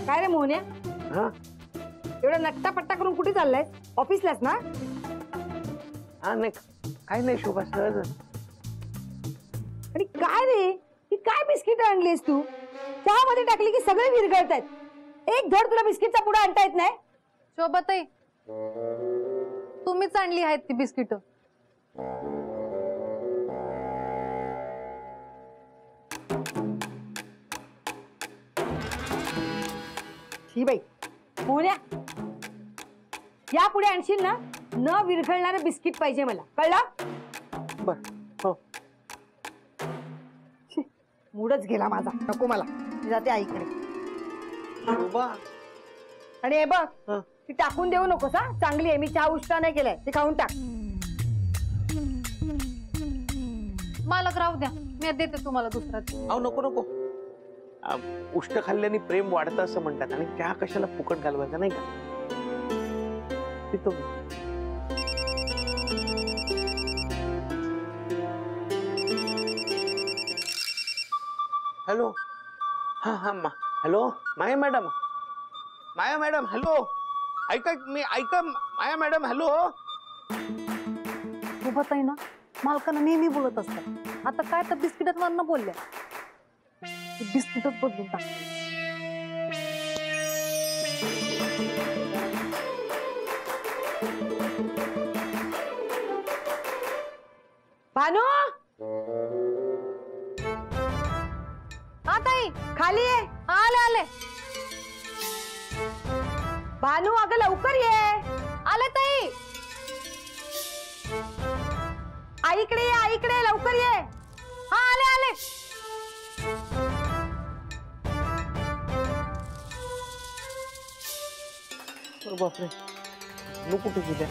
काय रे मोहन्या? हा एवढा नट्टा पट्टा करून कुठे चाललाय? ऑफिसलाच ना? हा नाही काय नाही शोभा सहज. आणि काय रे ही काय बिस्किट आणलीस तू? चहामध्ये टाकली की सगळे विरघळतायत. एक धड तुला बिस्किटचा पुडा आणता येत नाही? शोभाताई तुम्हीच आणली आहेत ती बिस्किट. ही बाई मोहन्या, या पुढे आणशील ना न विरघळणारे बिस्किट पाहिजे मला, कळलं? बर हो. मूडच गेला माझा, नको मला. मी जाते आईकडे. शोभा आणि हे बघ हा. ती टाकून देऊ नकोस हा, चांगली आहे. मी चहा उष्टा नाही केलाय, ते खाऊन टाक. मालक राहू द्या, मी देते तुम्हाला दुसरा. अहो नको नको. उष्ट खाल्ल्याने प्रेम वाढतं असं म्हणतात आणि चहा कशाला फुकट घालवायचा नाही का? पितो मी. हॅलो हा हा हॅलो माया मॅडम. माया मॅडम हॅलो. ऐका मी ऐका माया मॅडम हॅलो. शोभाताई ना मालकांना नेहमी बोलत असतात. आता काय तर बिस्किटांवर बोलल्या, बिस्किटच बदलून टाक. भानू हा ताई, खाली ये. आले आले भानू अगं लवकर ये. आले ताई. आईकडे ये, आईकडे लवकर ये. हा आले आले. बापरे नु कुठे गेल्या?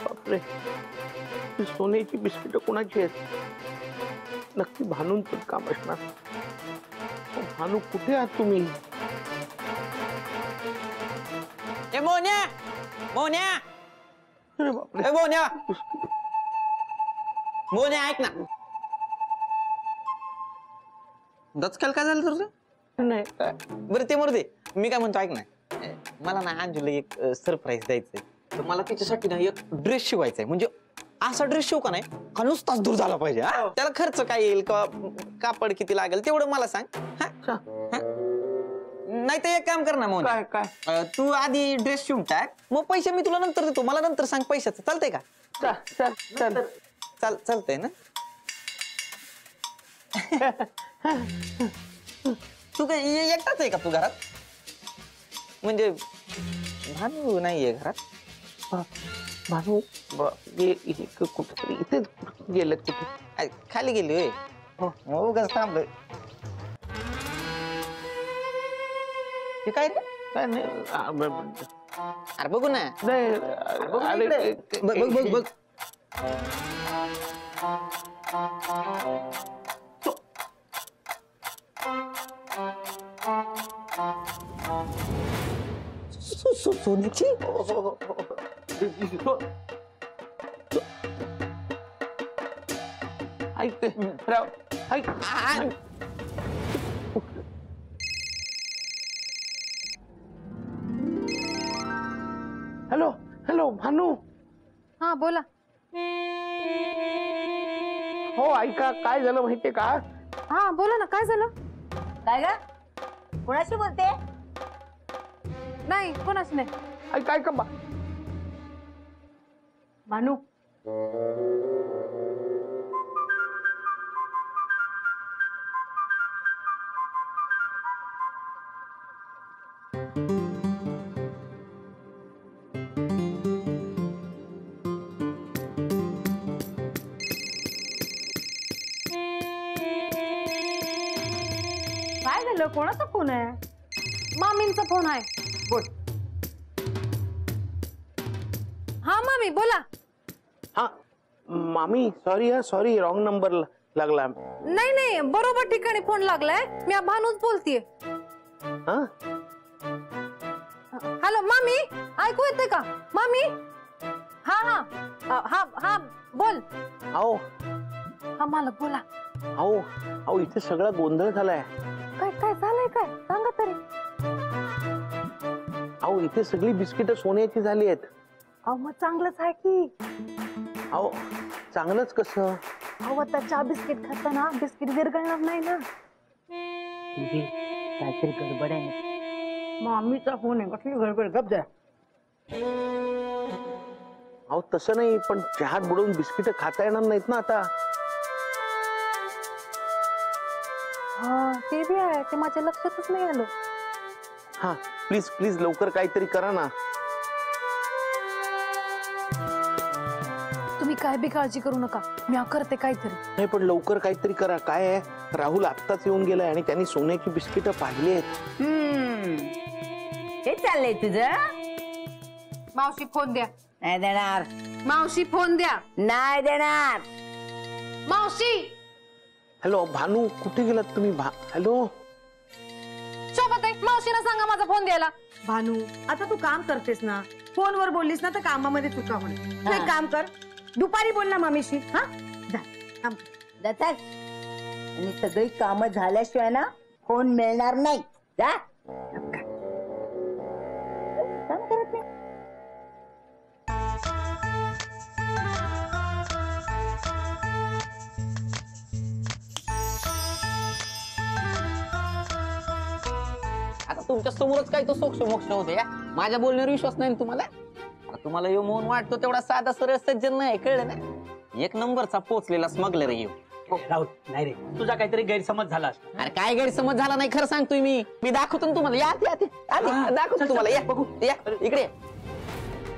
बापरे ही सोन्याची बिस्किट कोणाची आहेत? नक्की भानूंचं काम असणार. भानू कुठे आहात तुम्ही? ए मोन्या मोन्या अरे बापरे ए मोन्या मोन्या ऐक ना. दचकाल काय झालं तुझं? नाही काय बरं ते मरू दे. मी काय म्हणतो ऐक ना, मला ना अंजुला एक सरप्राईज द्यायचंय. तर मला तिच्यासाठी ना एक ड्रेस शिवायचा आहे. म्हणजे असा ड्रेस शिव का नाही का नुसताच दूर झाला पाहिजे. त्याला खर्च काय येईल किंवा कापड किती लागेल तेवढं मला सांग. नाही तर एक काम कर ना मोन, काय काय तू आधी ड्रेस शिवून टाक, मग पैसे मी तुला नंतर देतो. मला नंतर सांग पैशाचं, चालतंय का? चल चल चल चालतंय ना. तू काय एकटाच आहे का तू घरात? म्हणजे भानू नाहीये घरात? भानू कुठे इथे गेलेत कुठे? खाली गेली होय. हो उगाच थांबलोय. हे काय रे? काय नाही अरे बघू ना. नाही बघ बघ बघ बघ. सोन्याची ऐक राव ऐक. Hello hello Bhanu. हा बोला. हो ऐका काय झालं माहितीये का? हा बोला ना, काय झालं? काय ग? कोणाशी बोलते? नाही कोणाच नाही. ऐका ऐका भानू काय झालं? कोणाचा फोन आहे? मामींचा फोन आहे. बोल. हा मामी बोला. हा मामी सॉरी सॉरी रॉंग नंबर लागला. नाही नाही बरोबर ठिकाणी फोन लागलाय. मी भानूच बोलतीये. हा हॅलो मामी, ऐकू येते का मामी? हा हा हा हा बोल. अहो हा मालक बोला. अहो अहो इथे सगळा गोंधळ झालाय. काय काय झालंय काय सांगा तरी. अहो इथे सगळी बिस्किट सोन्याची झाली आहेत. अहो मग चांगलंच आहे की. अहो चांगलंच कसं? अहो आता चहा बिस्किट खाताना बिस्किट विरघळणार नाही ना. काहीतरी गडबड आहे. मामीचा फोन आहे, कसली गडबड? गप जा. अहो तसं नाही, पण चहात बुडवून बिस्किट खाता येणार नाहीत ना आता. हा ते बी आहे, ते माझ्या लक्षातच नाही आलं. हा प्लीज प्लीज लवकर काहीतरी करा ना. तुम्ही काय बी काळजी करू नका, मी करते काहीतरी. नाही पण लवकर काहीतरी करा. काय आहे, राहुल आत्ताच येऊन गेलाय आणि त्यांनी सोन्याची बिस्किट पाहिली आहेत. हे चाललंय तुझं? मावशी फोन द्या. नाही देणार. मावशी फोन द्या. नाही देणार. मावशी. हॅलो भानू, कुठे गेलात तुम्ही? हॅलो सोबत आहे, मावशीला सांगा माझा फोन द्यायला. भानू, आता तू काम करतेस ना, फोनवर बोललीस ना तर कामामध्ये चुका होणार. तू एक काम कर, दुपारी बोल ना मामीशी. हा जा काम कर. जा आणि सगळी कामं झाल्याशिवाय ना फोन मिळणार नाही. जा काम करत नाही. आता तुमच्या समोरच काय तो सोक्ष मोक्ष होते या. माझ्या बोलण्यावर विश्वास नाही ना तुम्हाला? आता तुम्हाला यो मोहन वाटतो तेवढा साधा सरळ सज्जन नाही, कळलं ना? एक नंबरचा पोचलेला स्मगलर येऊ. राहुल नाही रे, तुझा काहीतरी गैरसमज झाला. अरे काय गैरसमज झाला नाही, खरं सांगतोय मी. मी दाखवतो ना तुम्हाला. या दाखवतो तुम्हाला. या बघू, या इकडे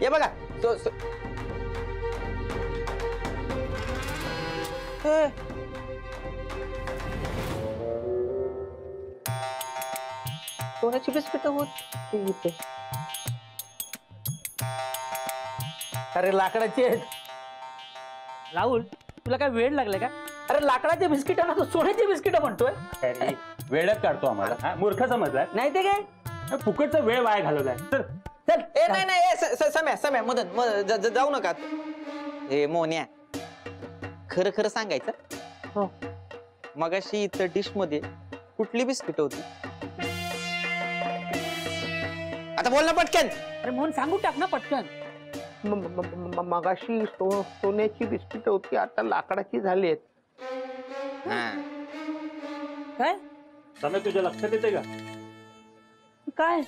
ये बघा. सोन्याची बिस्किट होत. अरे लाकडाचे आहेत. राहुल तुला काय वेळ लागलाय का? अरे लाकडाचे बिस्किट ना, तू सोन्याचे बिस्किट म्हणतोय. अरे वेळच काढतो आम्हाला. हा, मूर्ख समजलाय. नाही ते काय फुकटचा वेळ वाया घालवलाय. चल चल. ए नाही नाही सम्या मदन जाऊ नका. ए मोन्या, खरं खरं सांगायचं, मगाशी इथं डिश मध्ये कुठली बिस्किट होती? आता बोल ना पटकन. अरे म्हणून सांगू टाक ना पटकन. मगाशी सोन्याची बिस्किट होती, आता लाकडाची झाली आहेत. काय समय तुझ्या लक्षात येते का? काय?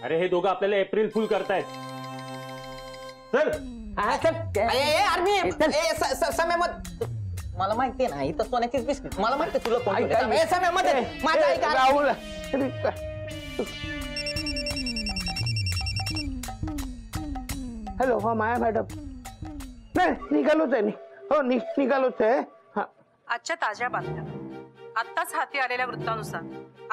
अरे हे दोघं आपल्याला एप्रिल फुल करतायत. चल हा चल. सम्या मत मला माहितीये ना, इथं सोन्याचीच बिस्किट. मला माहिती तुला कोण होतं. ए, सम्या मदन माझं ऐक. राहुल हॅलो. हा माया मॅडम. नाही निघालोच आहे. हो निघालोच आहे. हा आजच्या ताज्या बातम्या. आत्ताच हाती आलेल्या वृत्तानुसार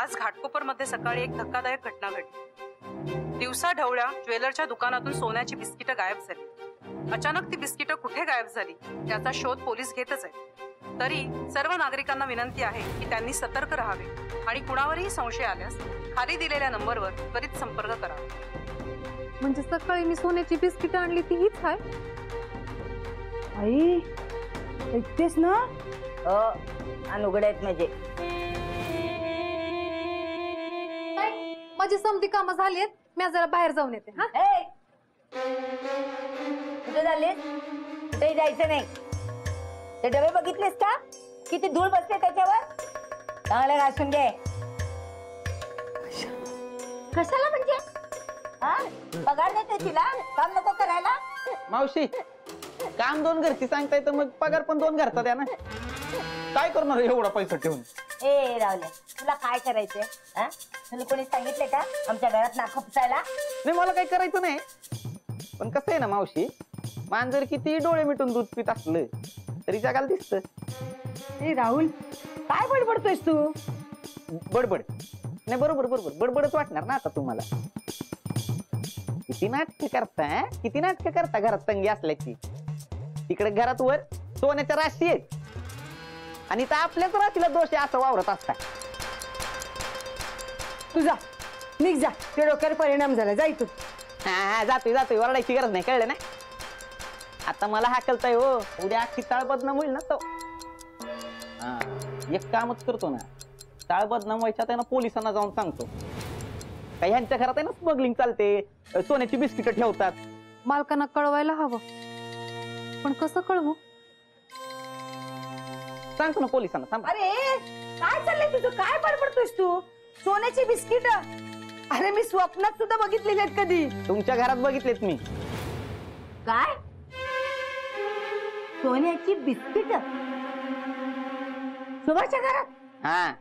आज घाटकोपरमध्ये सकाळी एक धक्कादायक घटना घडली. दिवसा ढवळ्या ज्वेलरच्या दुकानातून सोन्याची बिस्किटं गायब झाली. अचानक ती बिस्किटं कुठे गायब झाली याचा शोध पोलीस घेतच आहेत. तरी सर्व नागरिकांना विनंती आहे की त्यांनी सतर्क राहावे आणि कुणावरही संशय आल्यास खाली दिलेल्या नंबरवर त्वरित संपर्क करावा. म्हणजे सकाळी मी सोन्याची बिस्किट आणली ती हीच आहे? आई ऐकतेस ना? अनुगड आहेत म्हणजे. माझी समधी कामं झाली आहेत, मी जरा बाहेर जाऊन येते. हा कुठे झाले? कुठे जायचं नाही. ते डबे बघितलेस का? किती धूळ बसते त्याच्यावर? चांगले घासून घे. कशाला म्हणजे? हा पगार देते तिला, काम नको करायला? मावशी, काम दोन घरची सांगताय तर मग पगार पण दोन घरचा द्या ना. काय करणार एवढा पैसा ठेवून? ए रावले, तुला काय करायचंय? तुला कोणी सांगितले का आमच्या घरात नाक पुसायला? नाही मला काही करायचं नाही, पण कसं आहे ना मावशी, मांजर किती डोळे मिटून दूध पित असलं तरी जगाला दिसत. ए राहुल, काय बडबडतोयस तू? बडबड नाही, बरोबर बरोबर बडबडच वाटणार ना आता तुम्हाला. किती नाटक करता, किती नाटक करता घरात तंगी असल्याची. तिकडे घरात वर सोन्याच्या राशी आहेत आणि तर आपल्याच राशीला दोष आहे असं वावरत असता. तुझा निघ जा, ते डोक्यावर परिणाम झाला, जा इथून. हा जातोय ओरडायची गरज नाही, कळलं ना. आता मला हाकलताय हो, उद्या अख्खी ताळ बदनाम होईल ना तो. हा एक कामच करतो ना, ताळ बदनाम व्हायच्या त्यानं पोलिसांना जाऊन सांगतो काही ह्यांच्या घरात आहे ना स्मगलिंग चालते, सोन्याची बिस्किट ठेवतात. मालकांना कळवायला हवं, पण कसं कळवू? सांगतो ना पोलिसांना, थांब. अरे काय चाललंय तुझं, काय बडबडतोयस तू? सोन्याची बिस्किट? अरे मी स्वप्नात सुद्धा बघितलेली आहेत कधी. तुमच्या घरात बघितलेत मी. काय? सोन्याची बिस्किट सुभाषच्या घरात? हा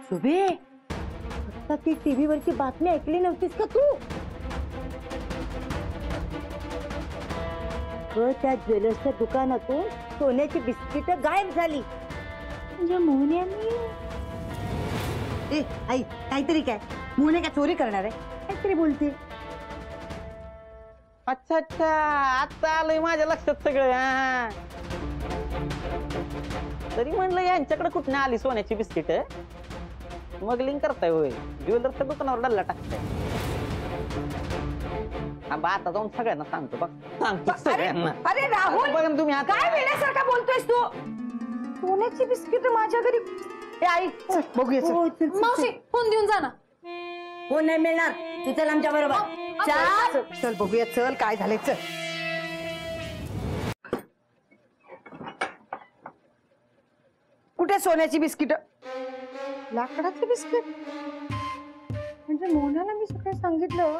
शुभे, आता ती टीव्ही वरची बातमी ऐकली नव्हतीस का तू? त्या ज्वेलर्सच्या दुकानातून सोन्याची बिस्किट गायब झाली. म्हणजे मोहन्यानी, ए आई काहीतरी काय, मोहने काय चोरी करणार आहे? काहीतरी बोलते. अच्छा अच्छा, आता आलंय माझ्या लक्षात सगळं. हा तरी म्हणलं यांच्याकडे कुठं आली सोन्याची बिस्किट, स्मगलिंग करताय होय, ज्वेलरच्या दुकानावर डल्ला टाकताय. आता जाऊन सगळ्यांना सांगतो, बघ सांगतो सगळ्यांना. अरे राहुल, बघा तुम्ही आता काय वेड्यासारखा बोलतोयस तू? सोन्याची बिस्किट माझ्या घरी? ए आई चल, बघूया चल. मावशी फोन देऊन जा ना. हो नाही मिळणार, तू चल आमच्या बरोबर. चल चल बघूया, चल काय झालंय, चल. कुठे सोन्याची बिस्किट? लाकडाची बिस्किट? म्हणजे मोहनाला मी सकाळी सांगितलं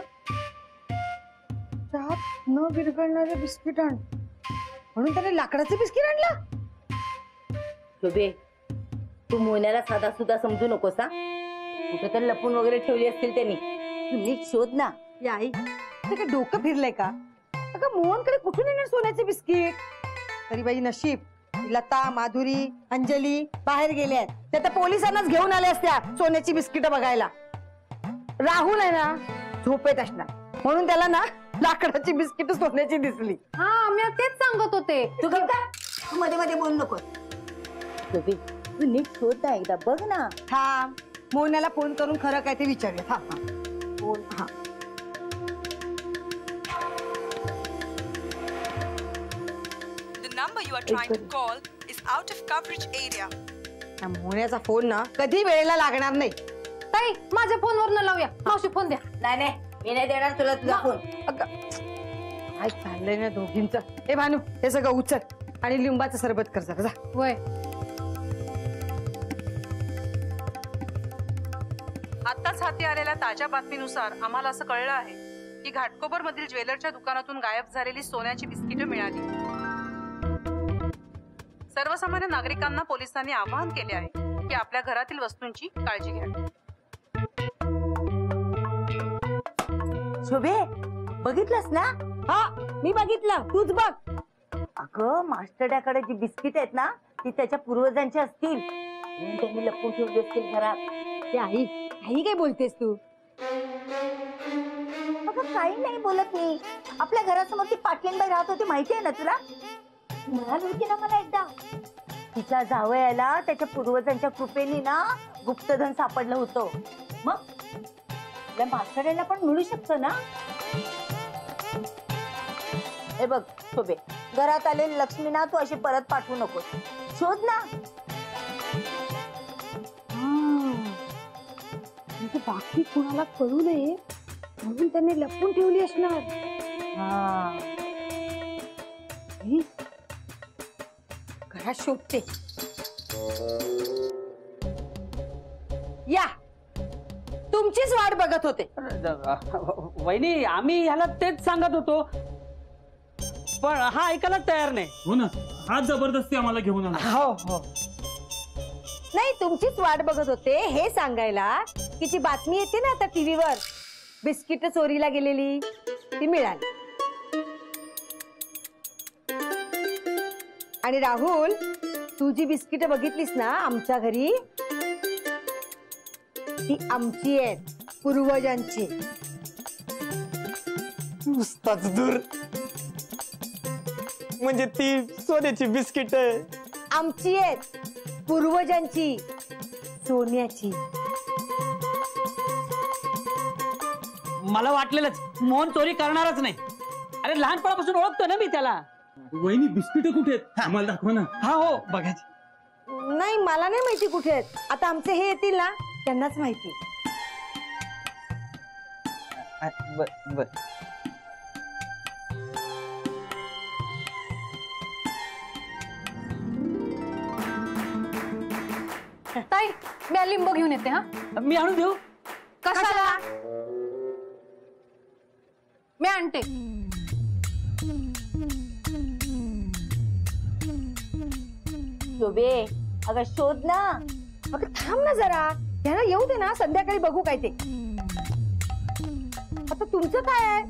त्यात न विरघळणारे बिस्किट आण, म्हणून त्याने लाकडाचे बिस्किट आणलं. शोभे, तू मोहन्याला साधा सुद्धा समजू नकोस. हा कुठे तर लपून वगैरे ठेवली असतील त्यांनी, तू नीट शोध ना. या आई, ते काय डोकं फिरलंय का? अगं मोहनकडे कुठून येणार सोन्याचे बिस्किट? तरी बाई नशीब लता, माधुरी, अंजली बाहेर गेल्या आहेत, त्या तर पोलिसांनाच घेऊन आल्या असत्या सोन्याची बिस्किट बघायला. राहुल आहे ना झोपेत असणार, म्हणून त्याला ना लाकडाची बिस्किट सोन्याची दिसली. हा मी तेच सांगत होते. तू गप का? तू मध्ये मध्ये बोलू नकोस. शोभे, तू नीट शोध ना, एकदा बघ ना. थांब, मोहनाला फोन करून खरं काय ते विचारूया. हा हा फोन, हा. The number you are trying to call is out of coverage area. त्या मोहन्याचा फोन ना कधी वेळेला लागणार नाही. ताई माझ्या फोनवर न लावूया, मावशी फोन द्या. नाही नाही, मी नाही देणार तुला तुझा फोन. अगं काय चाललंय ना दोघींचं. ए भानू, हे सगळं उचल आणि लिंबाचं सरबत कर जरा, जा. वय आत्ताच हाती आलेल्या ताज्या बातमीनुसार आम्हाला असं कळलं आहे की घाटकोपर मधील ज्वेलरच्या दुकानातून गायब झालेली सोन्याची बिस्किटं मिळाली. सर्वसामान्य नागरिकांना पोलिसांनी आवाहन केले आहे की आपल्या घरातील वस्तूंची काळजी घ्या. शोभे, बघितलंस ना? हा मी बघितलं, तूच बघ. अगं मास्टरड्याकडे जी बिस्किट आहेत ना, ती त्याच्या पूर्वजांची असतील, म्हणून त्यांनी लपून ठेवली असतील घरात. ते आई, काही काय बोलतेस तू? अगं काही नाही बोलत मी. आपल्या घरासमोर ती पाटलीनबाई राहत होती, माहिती आहे ना तुला? म्हणाली होती ना मला एकदा, तिच्या जावयाला त्याच्या पूर्वजांच्या कृपेने ना गुप्तधन सापडलं होतं. मग आपल्या मास्टरड्याला पण मिळू शकतं ना. हे बघ शोभे, घरात आलेली लक्ष्मी ना तू अशी परत पाठवू नकोस, शोध ना. बाकी कुणाला कळू नये म्हणून त्यांनी लपून ठेवली असणार. घरात शोधते. या, तुमचीच वाट बघत होते. वहिनी, आम्ही ह्याला तेच सांगत होतो, पण हा ऐकायला तयार नाही. हो ना, हाच जबरदस्ती आम्हाला घेऊन आला. हो हो, नाही तुमचीच वाट बघत होते हे सांगायला की ती बातमी येते ना आता टीव्हीवर, बिस्किट चोरीला गेलेली, ती मिळाली. आणि राहुल, तू जी बिस्किट बघितलीस ना आमच्या घरी, ती आमची आहेत, पूर्वजांची. नुसताच दूर, म्हणजे ती सोन्याची बिस्किट आमची आहेत, पूर्वजांची सोन्याची. मला वाटलेलंच मोहन चोरी करणारच नाही. अरे लहानपणापासून ओळखतो ना मी त्याला. वहिनी बिस्किट कुठे आहेत आम्हाला दाखवा ना. हा हो बघायची. नाही मला नाही माहिती कुठे आहेत. आता आमचे हे येतील ना त्यांनाच माहिती. बर ताई मी लिंबू घेऊन येते. हा मी आणून देऊ. कशाला? मी आणते. शोभे अगं शोध ना. अगं थांब ना जरा. यांना येऊ दे ना संध्याकाळी बघू काय ते. आता तुमचं काय आहे.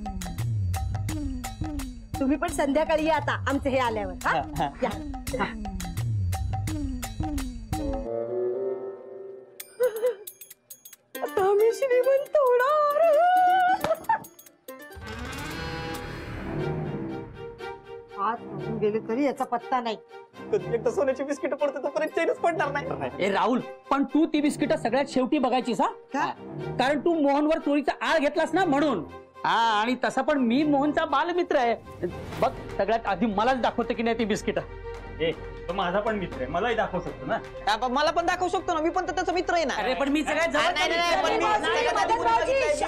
तुम्ही पण संध्याकाळी या आता आमचं हे आल्यावर. हा या. आता आम्ही श्रीमंत होणार. आज म्हणून गेले तरी याचा पत्ता नाही. एकदा सोन्याची बिस्किट पडते तोपर्यंत चैनच पडणार नाही. ए राहुल पण तू ती बिस्किट सगळ्यात शेवटी बघायचीस. हा कारण तू मोहनवर चोरीचा आळ घेतलास ना म्हणून. हा आणि तसा पण मी मोहनचा बालमित्र आहे. बघ सगळ्यात आधी मलाच दाखवते की नाही ती बिस्किट. ए तो माझा पण मित्र आहे मलाही दाखवू शकतो ना. मला पण दाखवू शकतो ना. मी पण तर त्याचा मित्र आहे ना. अरे पण मी सगळ्यात जवळ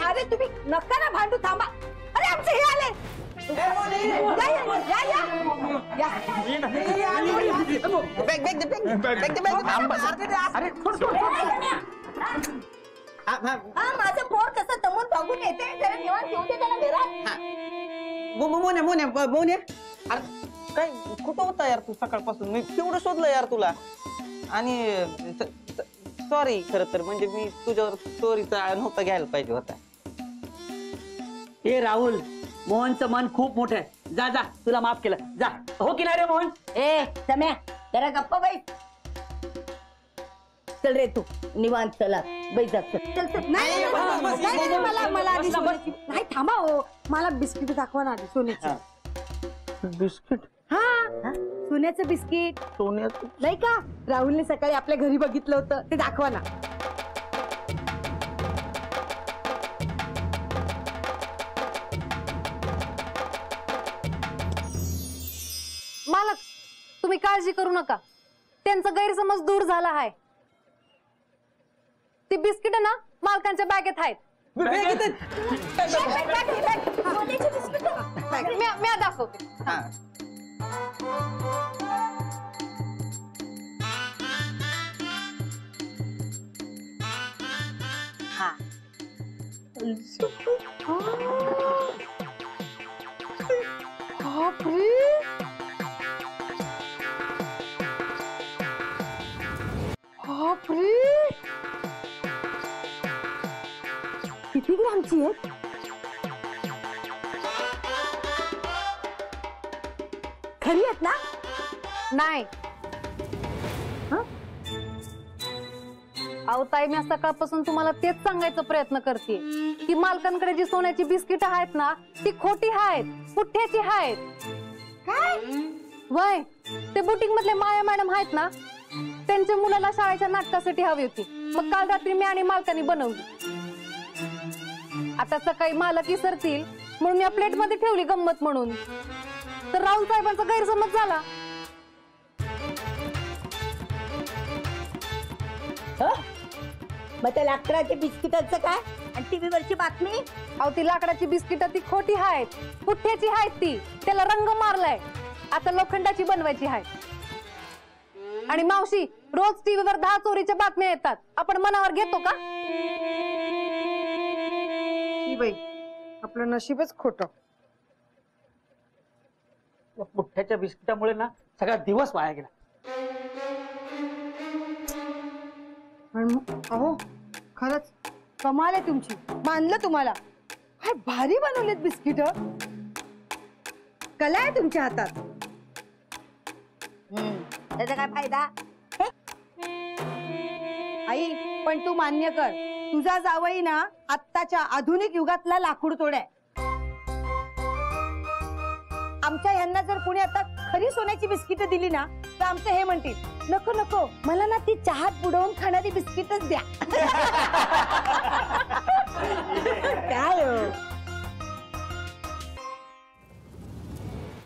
अरे तुम्ही नका ना भांडू. थांबा. अरे आमचे हे आले. हा माझं पोर कसं दमून भागून येते. जरा निवांत येऊ दे त्याला घरात. मोन्या अरे काय कुठं होता यार तू सकाळपासून. मी केवढं शोधलं यार तुला. आणि सॉरी खरं तर म्हणजे मी तुझ्यावर चोरीचा नव्हता घ्यायला पाहिजे होता. ए राहुल मोहनचं मन खूप मोठं आहे. जा जा तुला माफ केलं. जा. हो की नाही रे मोहन. ए सम्या जरा गप्पा बाई. चल रे तू निवांत चला बैठ जा. चल चल. नाही मला आधी सोन्याची. नाही थांबा हो. मला बिस्किट दाखवा ना आधी सोन्याची. बिस्किट. हा सोन्याचं बिस्किट. सोन्याचं नाही का राहुलने सकाळी आपल्या घरी बघितलं होतं ते दाखवा ना. मालक तुम्ही काळजी करू नका. त्यांचा गैरसमज दूर झाला आहे. ती बिस्किट ना मालकांच्या बॅगेत आहेत. मी दाखवते. किती ग्रामची आहे. खरी आहेत ना. नाही अहो ताई मी सकाळपासून तुम्हाला तेच सांगायचा प्रयत्न करते की मालकांकडे जी सोन्याची बिस्किट आहेत ना ती खोटी आहेत. पुठ्ठ्याची आहेत. काय वय ते बुटीक मधले माया मॅडम आहेत ना त्यांच्या मुलाला शाळेच्या नाटकासाठी हवी होती. मग काल रात्री मी आणि मालकाने बनवली. आता सकाळी मालक विसरतील म्हणून मी प्लेट मध्ये ठेवली गंमत म्हणून. तर राहुल साहेबांचा गैरसमज झाला. मग त्या लाकडाच्या बिस्किटाचं काय आणि टीव्हीवरची बातमी. अहो ती लाकडाची बिस्किट ती खोटी आहेत. पुठ्ठ्याची आहेत. ती त्याला रंग मारलाय. आता लोखंडाची बनवायची आहे. आणि मावशी रोज टीव्हीवर 10 चोरीच्या बातम्या येतात. आपण मनावर घेतो का. बाई आपलं नशीबच खोटं. पुठ्ठ्याच्या बिस्किटामुळे ना सगळा दिवस वाया गेला. अहो खरंच कमाल आहे तुमची. मानलं तुम्हाला. काय भारी बनवलेत बिस्किट. कला आहे तुमच्या हातात. त्याचा काय फायदा. आई पण तू मान्य कर तुझा जावई ना आत्ताच्या आधुनिक युगातला लाकूड तोड्या. आमच्या ह्यांना जर कुणी आता खरी सोन्याची बिस्किट दिली ना तर आमचं हे म्हणतील नको नको मला ना ती चहात बुडवून खाणारी बिस्किटच द्या.